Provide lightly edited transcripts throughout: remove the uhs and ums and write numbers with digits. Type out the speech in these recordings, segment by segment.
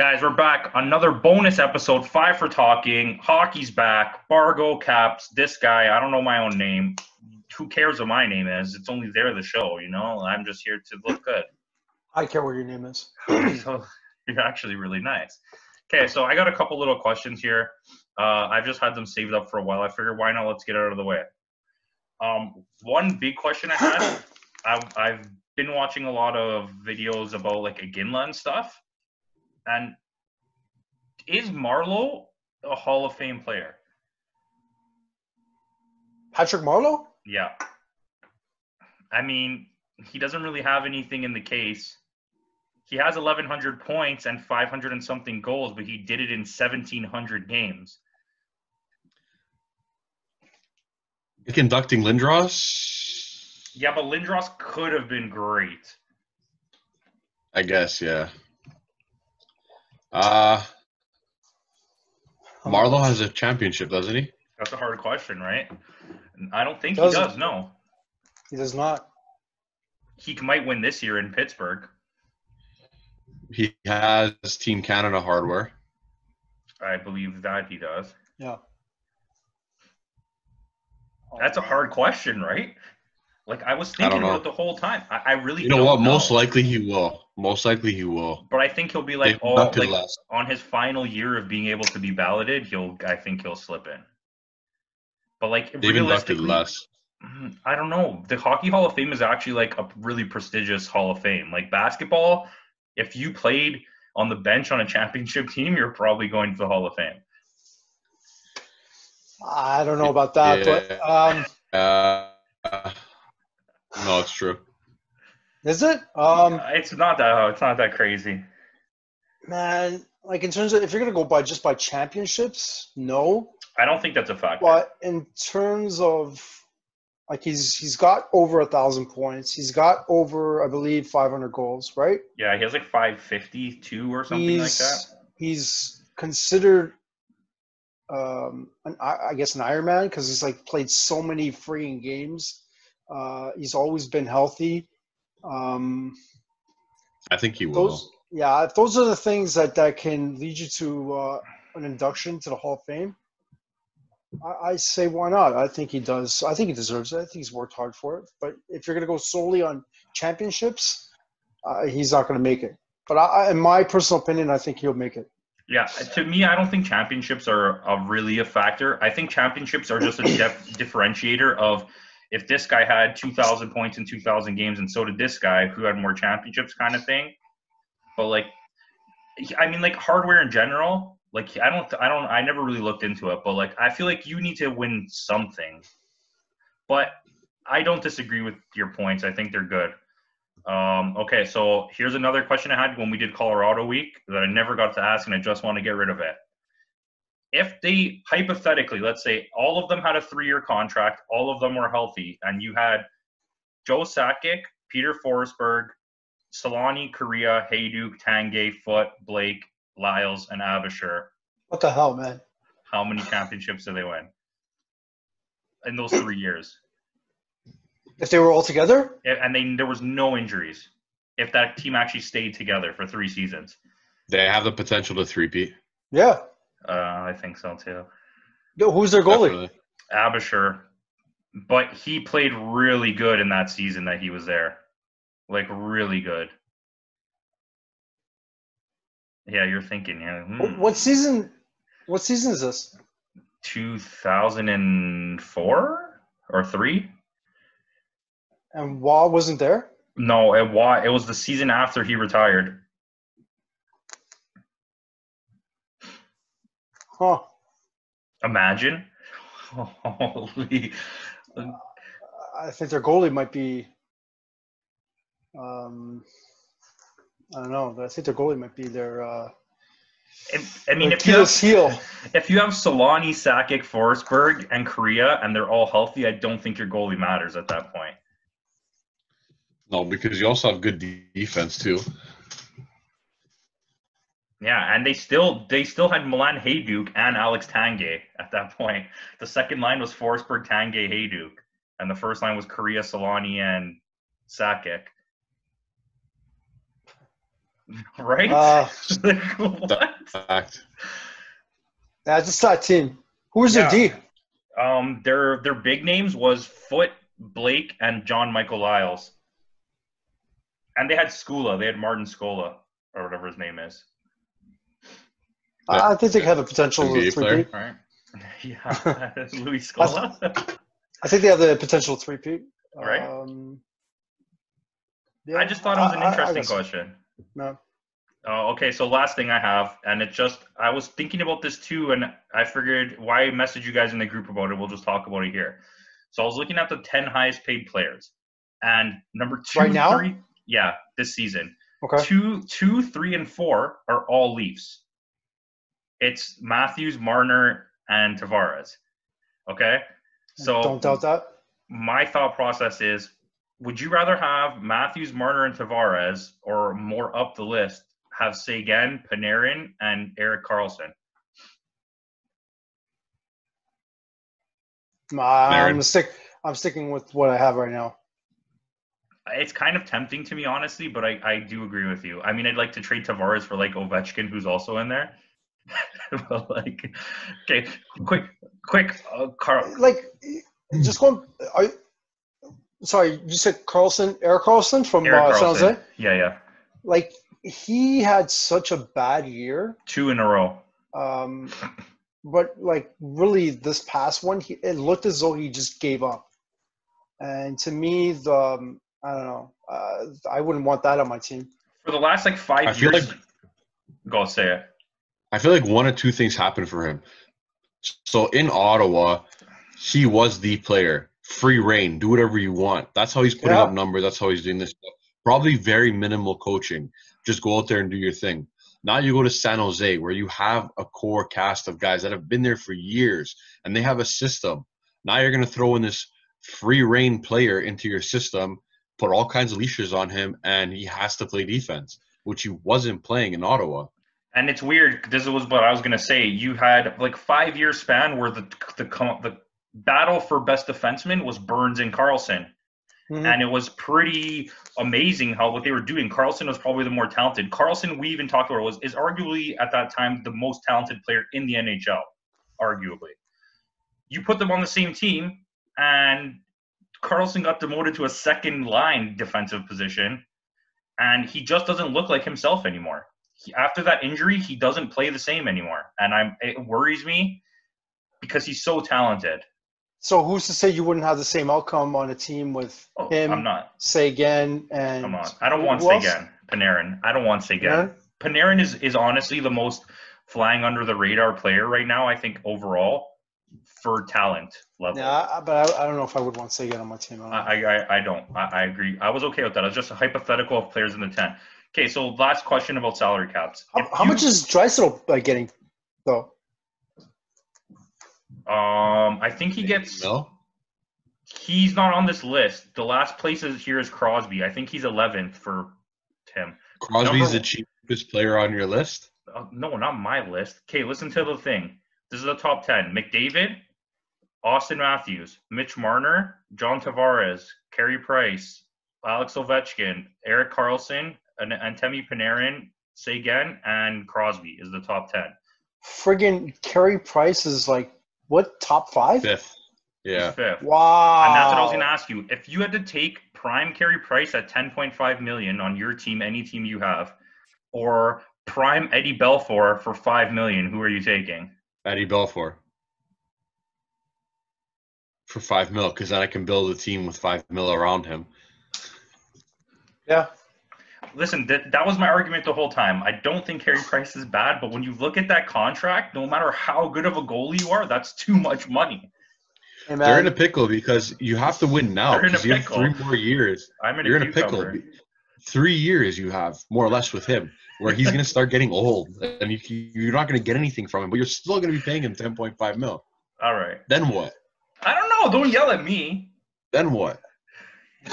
Guys, we're back. Another bonus episode, 5 for talking. Hockey's back. Bargo, Caps, this guy. I don't know my own name. Who cares what my name is? It's only there the show, you know? I'm just here to look good. I care what your name is. So you're actually really nice. Okay, so I got a couple little questions here. I've just had them saved up for a while. I figured why not? Let's get it out of the way. One big question I had, I've been watching a lot of videos about like Iginla and stuff. And is Marleau a Hall of Fame player? Patrick Marleau? Yeah. I mean, he doesn't really have anything in the case. He has 1,100 points and 500 and something goals, but he did it in 1,700 games. Conducting Lindros? Yeah, but Lindros could have been great. I guess, yeah. Marleau has a championship, doesn't he? That's a hard question, right? I don't think he does, no. He does not. He might win this year in Pittsburgh. He has Team Canada hardware. I believe that he does. Yeah. That's a hard question, right? Like, I was thinking about it the whole time. I really don't know. You know what? Most likely he will. Most likely he will. But I think he'll be like, on his final year of being able to be balloted, I think he'll slip in. But like, realistically, less. I don't know. The Hockey Hall of Fame is actually like a really prestigious Hall of Fame. Like basketball, if you played on the bench on a championship team, you're probably going to the Hall of Fame. I don't know about that, but no, it's true. Is it? It's not that crazy. Man, like in terms of if you're gonna go by just by championships, no. I don't think that's a factor. But in terms of like he's got over 1,000 points. He's got over, I believe, 500 goals, right? Yeah, he has like 552 or something like that. He's considered I guess an Iron Man because he's like played so many freaking games. He's always been healthy. I think he will. If those are the things that can lead you to an induction to the Hall of Fame, I say why not? I think he does. I think he deserves it. I think he's worked hard for it. But if you're going to go solely on championships, he's not going to make it. But in my personal opinion, I think he'll make it. Yeah, to me, I don't think championships are really a factor. I think championships are just a differentiator of if this guy had 2,000 points in 2,000 games and so did this guy who had more championships kind of thing. But like, I mean, like hardware in general, like I never really looked into it, but like, I feel like you need to win something, but I don't disagree with your points. I think they're good. Okay, so here's another question I had when we did Colorado week that I never got to ask and I just want to get rid of it. If they, hypothetically, let's say all of them had a 3-year contract, all of them were healthy, and you had Joe Sakic, Peter Forsberg, Solani, Correa, Hayduk, Tanguay, Foote, Blake, Lyles, and Abisher. What the hell, man? How many championships did they win in those 3 years? If they were all together? And there was no injuries. If that team actually stayed together for 3 seasons. They have the potential to three-peat. Yeah. I think so too. Who's their goalie? Definitely. Abisher. But he played really good in that season that he was there. Like, really good. Yeah, you're thinking. Yeah. What season is this? 2004 or 3? And Waugh wasn't there? No, it was the season after he retired. Huh. Imagine. Holy. I think their goalie might be I don't know. I think their goalie might be their if you have Solani, Sakic, Forsberg, and Correa, and they're all healthy, I don't think your goalie matters at that point. No, because you also have good defense too. Yeah, and they still had Milan Hayduk and Alex Tanguay at that point. The second line was Forsberg, Tanguay, Hayduk, and the first line was Correa, Solani, and Sakic. right? Like, what? Fact. That's a stat team. Who's their D? Their big names was Foot, Blake, and John Michael Lyles. And they had Skula. They had Martin Skola, or whatever his name is. I think they have a potential NBA player. three-peat. Right? Yeah, Louis Skola. I think they have the potential three-peat. Right. Yeah, I just thought it was an interesting question. No. Okay, so last thing I have, and I was thinking about this too, and I figured why message you guys in the group about it? We'll just talk about it here. So I was looking at the 10 highest paid players, and number 2, right now? 3, yeah, this season. Okay. 2, 3, and 4 are all Leafs. It's Matthews, Marner, and Tavares. Okay, so Don't doubt that. My thought process is, would you rather have Matthews, Marner, and Tavares, or more up the list, have Seguin, Panarin, and Erik Karlsson? I'm sticking with what I have right now. It's kind of tempting to me, honestly, but I do agree with you. I mean, I'd like to trade Tavares for like Ovechkin, who's also in there. But like, okay, quick, Carl. Like, just going. Sorry, you said Erik Karlsson from San Jose? Yeah. Like, he had such a bad year. 2 in a row. But like, really, this past one, it looked as though he just gave up. And to me, I don't know. I wouldn't want that on my team. For the last like 5 years, go say it. I feel like one of two things happened for him. So in Ottawa, he was the player. Free reign, do whatever you want. That's how he's putting up numbers. That's how he's doing this stuff. Probably very minimal coaching. Just go out there and do your thing. Now you go to San Jose, where you have a core cast of guys that have been there for years, and they have a system. Now you're going to throw in this free reign player into your system, put all kinds of leashes on him, and he has to play defense, which he wasn't playing in Ottawa. And it's weird. This was what I was going to say. You had like 5-year span where the battle for best defenseman was Burns and Karlsson. Mm-hmm. And it was pretty amazing what they were doing. Karlsson was probably the more talented. Karlsson, we even talked about, is arguably at that time the most talented player in the NHL, arguably. You put them on the same team, and Karlsson got demoted to a second-line defensive position, and he just doesn't look like himself anymore. After that injury, he doesn't play the same anymore, and it worries me because he's so talented. So who's to say you wouldn't have the same outcome on a team with him, I'm not. Seguin, and I'm not. I don't want Seguin. Panarin. I don't want Seguin. Yeah. Panarin is honestly the most flying under the radar player right now, I think, overall, for talent level. Yeah, but I don't know if I would want Seguin on my team. I don't. I agree. I was okay with that. It's just a hypothetical of players in the 10. Okay, so last question about salary caps. How much is Draisaitl getting, though? I think he gets. No. He's not on this list. The last place here is Crosby. I think he's 11th for Tim. Crosby's the cheapest player on your list? No, not my list. Okay, listen to the thing. This is the top 10. McDavid, Austin Matthews, Mitch Marner, John Tavares, Carey Price, Alex Ovechkin, Erik Karlsson, Antemi Panarin, Seguin, and Crosby is the top 10. Friggin' Carey Price is like, what, top 5? 5th. Yeah. He's 5th. Wow. And that's what I was going to ask you. If you had to take prime Carey Price at $10.5 million on your team, any team you have, or prime Eddie Belfour for $5 million, who are you taking? Eddie Belfour. For $5 million, because then I can build a team with $5 million around him. Yeah. Listen, that was my argument the whole time. I don't think Carey Price is bad, but when you look at that contract, no matter how good of a goalie you are, that's too much money. Hey, they're in a pickle because you have to win now. Because you have 3 more years. You're in a pickle. 3 years you have, more or less, with him, where he's going to start getting old, and you're not going to get anything from him, but you're still going to be paying him $10.5 million. All right. Then what? I don't know. Don't yell at me. Then what?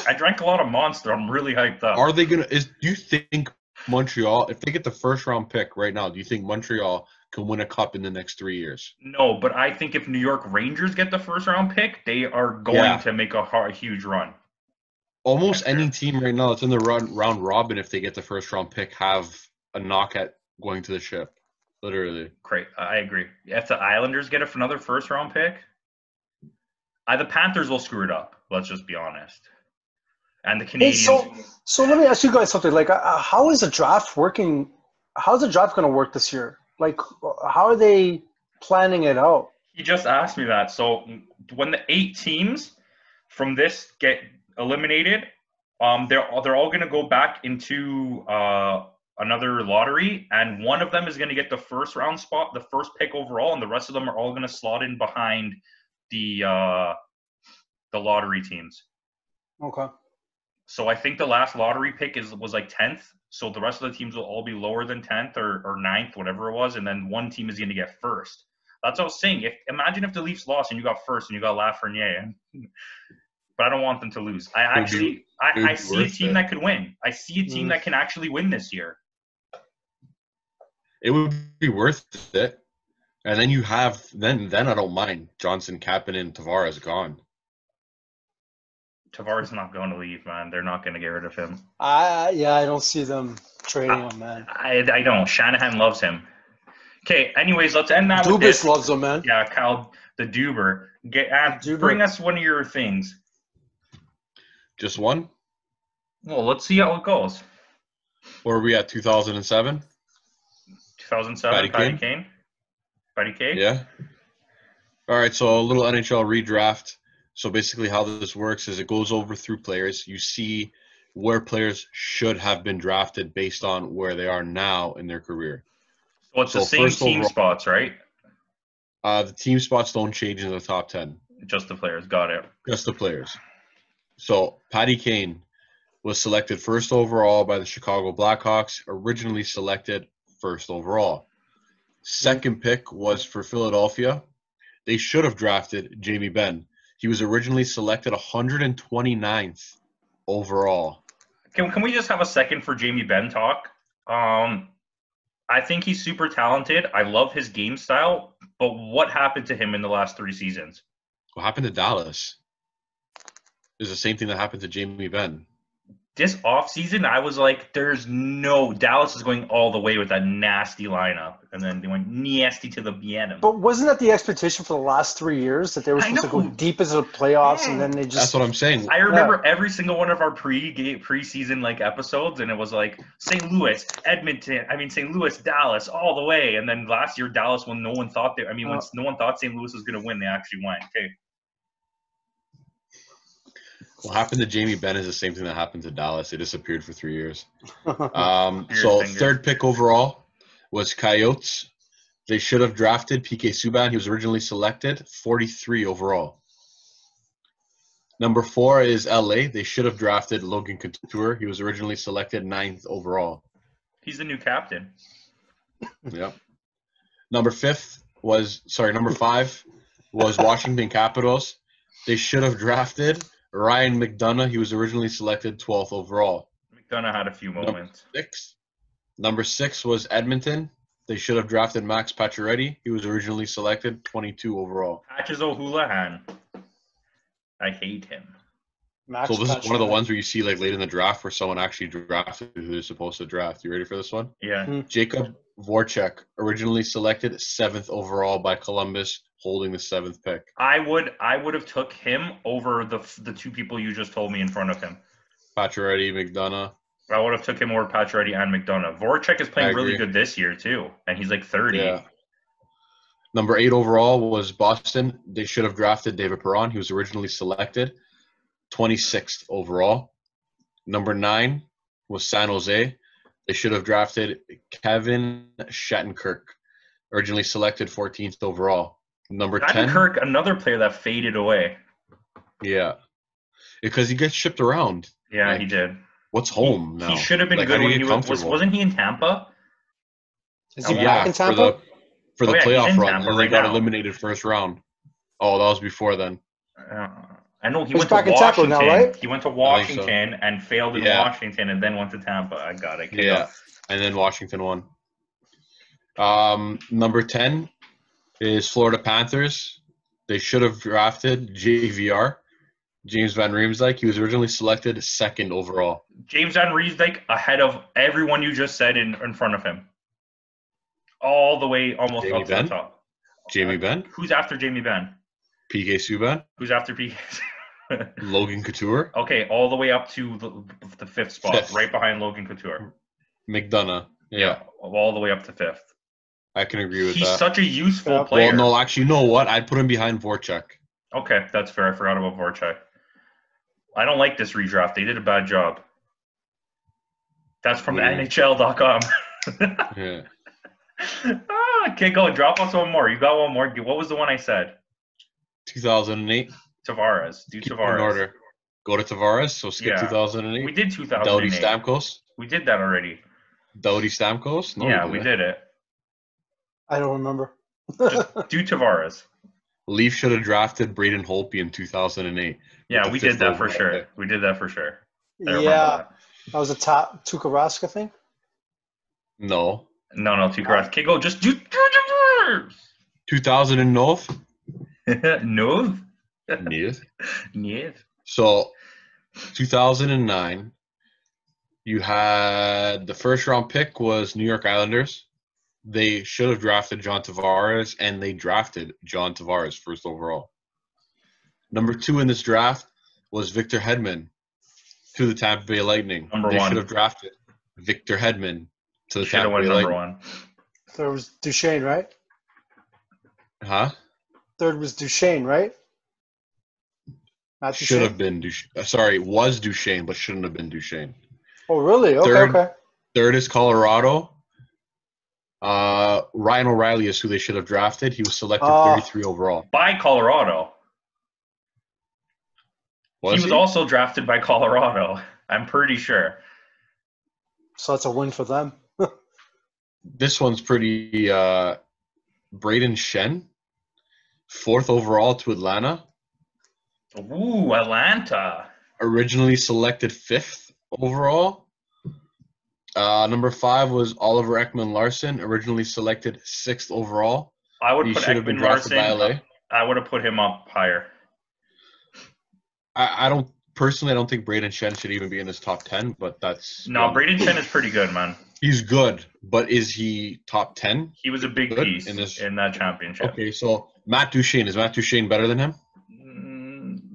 I drank a lot of Monster. I'm really hyped up. Are they going to – do you think Montreal, if they get the first-round pick right now, do you think Montreal can win a cup in the next 3 years? No, but I think if New York Rangers get the first-round pick, they are going to make a huge run. Almost any team right now that's in the round robin, if they get the first-round pick, have a knock at going to the ship. Literally. Great. I agree. If the Islanders get another first-round pick, the Panthers will screw it up. Let's just be honest. And the Hey, Canadians. so let me ask you guys something. Like, how is the draft working? How's the draft going to work this year? Like, how are they planning it out? He just asked me that. So when the 8 teams from this get eliminated, they're all going to go back into another lottery, and one of them is going to get the first round spot, the first pick overall, and the rest of them are all going to slot in behind the lottery teams. Okay. So I think the last lottery pick was like 10th. So the rest of the teams will all be lower than 10th or 9th, whatever it was, and then one team is going to get first. That's what I was saying. Imagine if the Leafs lost and you got first and you got Lafreniere. But I don't want them to lose. I see a team that could win. I see a team that can actually win this year. It would be worth it. And then you have then I don't mind Johnson, Kapanen, Tavares gone. Tavares not going to leave, man. They're not going to get rid of him. I don't see them trading him, man. I don't. Shanahan loves him. Okay, anyways, let's end that with this. Dubas loves him, man. Yeah, Kyle the Duber. Bring us one of your things. Just one? Well, let's see how it goes. Where are we at, 2007? 2007, Patty Kane. Patty Kane? Yeah. All right, so a little NHL redraft. So basically how this works is it goes over through players. You see where players should have been drafted based on where they are now in their career. So it's the same team spots, right? The team spots don't change in the top 10. Just the players. Got it. Just the players. So Patty Kane was selected first overall by the Chicago Blackhawks, originally selected first overall. Second pick was for Philadelphia. They should have drafted Jamie Benn. He was originally selected 129th overall. Can we just have a second for Jamie Benn talk? I think he's super talented. I love his game style. But what happened to him in the last 3 seasons? What happened to Dallas? It's the same thing that happened to Jamie Benn. This offseason, I was like, Dallas is going all the way with that nasty lineup. And then they went nasty to the bottom. But wasn't that the expectation for the last 3 years, that they were supposed to go deep into the playoffs, and then they just... That's what I'm saying. I remember every single one of our preseason episodes, and it was like St. Louis, Dallas, all the way. And then last year, Dallas, when no one thought when no one thought St. Louis was going to win, they actually went. Okay. What happened to Jamie Benn is the same thing that happened to Dallas. They disappeared for 3 years. So third pick overall was Coyotes. They should have drafted PK Subban. He was originally selected 43 overall. Number 4 is LA. They should have drafted Logan Couture. He was originally selected 9th overall. He's the new captain. Yep. Number 5 was Washington Capitals. They should have drafted Ryan McDonough. He was originally selected 12th overall. McDonough had a few moments. Number 6 was Edmonton. They should have drafted Max Pacioretty. He was originally selected 22 overall. Patches O'Houlihan. I hate him. So this is one of the ones where you see late in the draft where someone actually drafted who they're supposed to draft. You ready for this one? Yeah. Jacob Voracek, originally selected 7th overall by Columbus, holding the 7th pick. I would have took him over the 2 people you just told me in front of him. Pacioretty, McDonough. I would have took him over Pacioretty and McDonough. Voracek is playing really good this year too, and he's like 30. Yeah. Number 8 overall was Boston. They should have drafted David Perron. He was originally selected 26th overall. Number 9 was San Jose. They should have drafted Kevin Shattenkirk, originally selected 14th overall. Number 10. Shattenkirk, another player that faded away. Yeah. Because he gets shipped around. Yeah, he did. What's home now? He should have been good when he wasn't he in Tampa? Is he back in Tampa? For the playoff run, and they got eliminated first round. Oh, that was before then. I know he went to back Washington. In Tampa now, right? He went to Washington and failed in Washington, and then went to Tampa. I got it. And then Washington won. Number 10 is Florida Panthers. They should have drafted JVR, James Van Riemsdyk. He was originally selected 2nd overall. James Van Riemsdyk ahead of everyone you just said in front of him. All the way almost Jamie up to Benn? the top. Jamie Benn? Who's after Jamie Benn? PK Subban? Who's after PK? Logan Couture? Okay, all the way up to the fifth spot, Fifth. right behind Logan Couture. McDonough. Yeah. All the way up to fifth. I can agree with He's that. such a useful player. Well, no, actually, you know what? I'd put him behind Voracek. Okay, that's fair. I forgot about Voracek. I don't like this redraft. They did a bad job. That's from NHL.com. Yeah. Okay, go. Drop us one more. You got one more. What was the one I said? 2008. Tavares. Do Keep Tavares. in order. Go to Tavares. So skip 2008. We did 2008. Doughty Stamkos. We did that already. Doughty Stamkos? No, Yeah, we did it. I don't remember. Just do Tavares. Leaf should have drafted Braden Holtby in 2008. Yeah, we did that for sure. We did that for sure. Yeah. That was a Tuukka Rask thing? No. No, Tuukka. Okay, go. Just do Tavares. 2009? No. Yes. Yes. So, 2009, you had the first round pick was New York Islanders. They should have drafted John Tavares, and they drafted John Tavares first overall. Number 2 in this draft was Victor Hedman to the Tampa Bay Lightning. They should have drafted Victor Hedman to the Tampa Bay Lightning. Number 1. Third was Duchesne, right? Huh? Third was Duchesne, right? Should have been Duchesne. Sorry, was Duchesne, but shouldn't have been Duchesne. Oh, really? Okay. Third is Colorado. Ryan O'Reilly is who they should have drafted. He was selected 33 overall. By Colorado. He was also drafted by Colorado. I'm pretty sure. So that's a win for them. This one's pretty Braden Shen, 4th overall to Atlanta. Ooh, Atlanta. Originally selected 5th overall. Number 5 was Oliver Ekman-Larsson, originally selected 6th overall. I would he put should have been drafted by LA. I would have put him up higher. I don't think Braden Shen should even be in his top 10, but that's Braden Shen is pretty good, man. He's good, but is he top 10? He was a big piece in that championship. Okay, so Matt Duchene, is Matt Duchene better than him?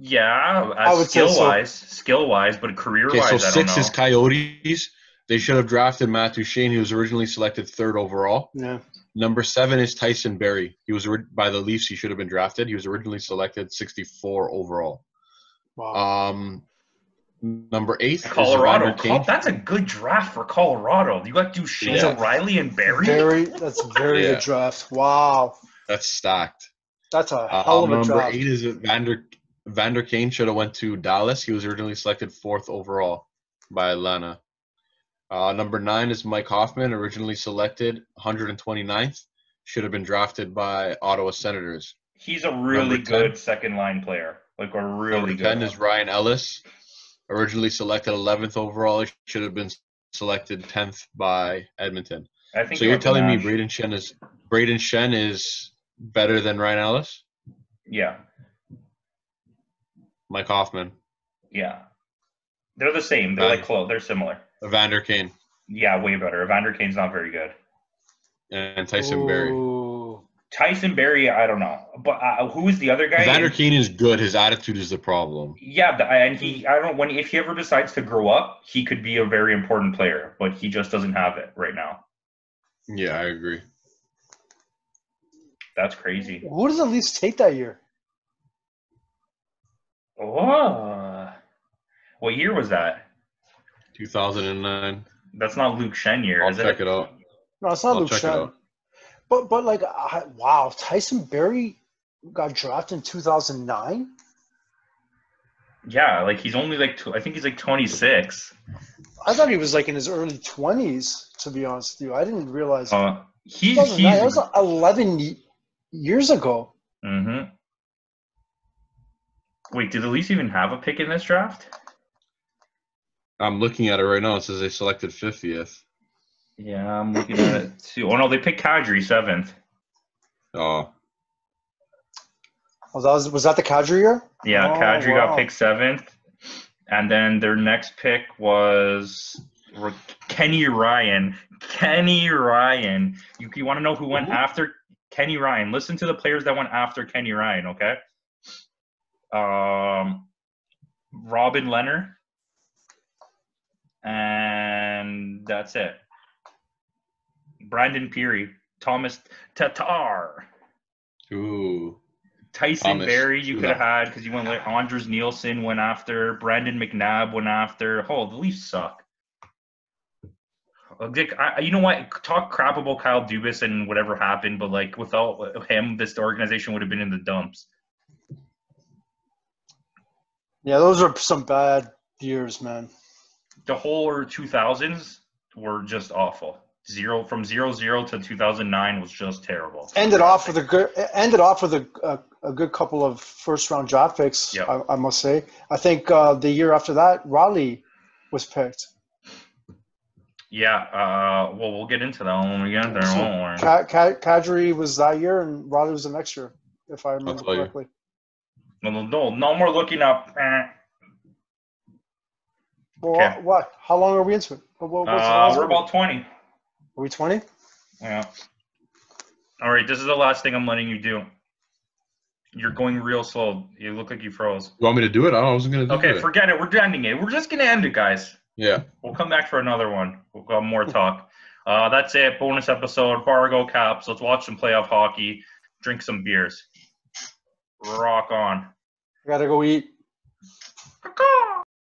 Yeah, skill wise, but career wise, so I don't know. 6 is Coyotes. They should have drafted Matt Duchene. He was originally selected 3rd overall. Yeah. Number 7 is Tyson Barrie. He was by the Leafs. He should have been drafted. He was originally selected 64 overall. Wow. Number 8 Colorado. is Kane. That's a good draft for Colorado. You got Duchene, O'Reilly, and Barrie. That's a very good draft. Wow. That's stacked. That's a hell of a draft. Number 8 is Vander Kane. Should have went to Dallas. He was originally selected 4th overall by Atlanta. Number 9 is Mike Hoffman, originally selected 129th. Should have been drafted by Ottawa Senators. He's a really good second-line player. Like a really good. 10 is Ryan Ellis, originally selected 11th overall. Should have been selected 10th by Edmonton. I think so. You're telling me Braden Shen is better than Ryan Ellis? Yeah. Mike Hoffman. Yeah. They're the same. They're close. They're similar. Evander Kane. Yeah, way better. Evander Kane's not very good. And Tyson Barrie. Tyson Barrie, I don't know. But who is the other guy? Evander Kane is good. His attitude is the problem. Yeah, and if he ever decides to grow up, he could be a very important player, but he just doesn't have it right now. Yeah, I agree. That's crazy. Who did the Leafs take that year? Oh. What year was that? 2009. That's not Luke Shen year, is it? I'll check it out. No, it's not Luke Shen. But wow, Tyson Barrie got drafted in 2009? Yeah, he's only I think he's 26. I thought he was in his early 20s, to be honest with you. I didn't realize. That was 11 years ago. Mm-hmm. Wait, do the Leafs even have a pick in this draft? I'm looking at it right now. It says they selected 50th. Yeah, I'm looking at it too. Oh no, they picked Kadri 7th. Oh. Was that the Kadri year? Yeah, Kadri got picked 7th, And then their next pick was Kenny Ryan. Kenny Ryan. You want to know who went after Kenny Ryan? Listen to the players that went after Kenny Ryan, okay? Robin Leonard. And that's it. Brandon Peary. Thomas Tatar. Ooh. Tyson Thomas. Berry you could have had because you went like Anders Nielsen went after. Brandon McNabb went after. Oh, the Leafs suck. You know what? Talk crap about Kyle Dubas and whatever happened, but like without him, this organization would have been in the dumps. Yeah, those are some bad years, man. The whole 2000s were just awful. From 0-0 to 2009 was just terrible. Ended off with a good couple of first round draft picks. Yep. I must say. I think the year after that, Raleigh was picked. Yeah. Well, we'll get into that when we get there. So won't we? Kadri was that year, and Raleigh was the next year, if I remember correctly. No more looking up. Well, Okay. what? How long are we into it? We're about 20. Are we 20? Yeah. All right, this is the last thing I'm letting you do. You're going real slow. You look like you froze. You want me to do it? I wasn't going to do it. Okay, forget it. We're ending it. We're just going to end it, guys. Yeah. We'll come back for another one. We'll have more talk. That's it. Bonus episode. Bargo Caps. Let's watch some playoff hockey. Drink some beers. Rock on. I got to go eat.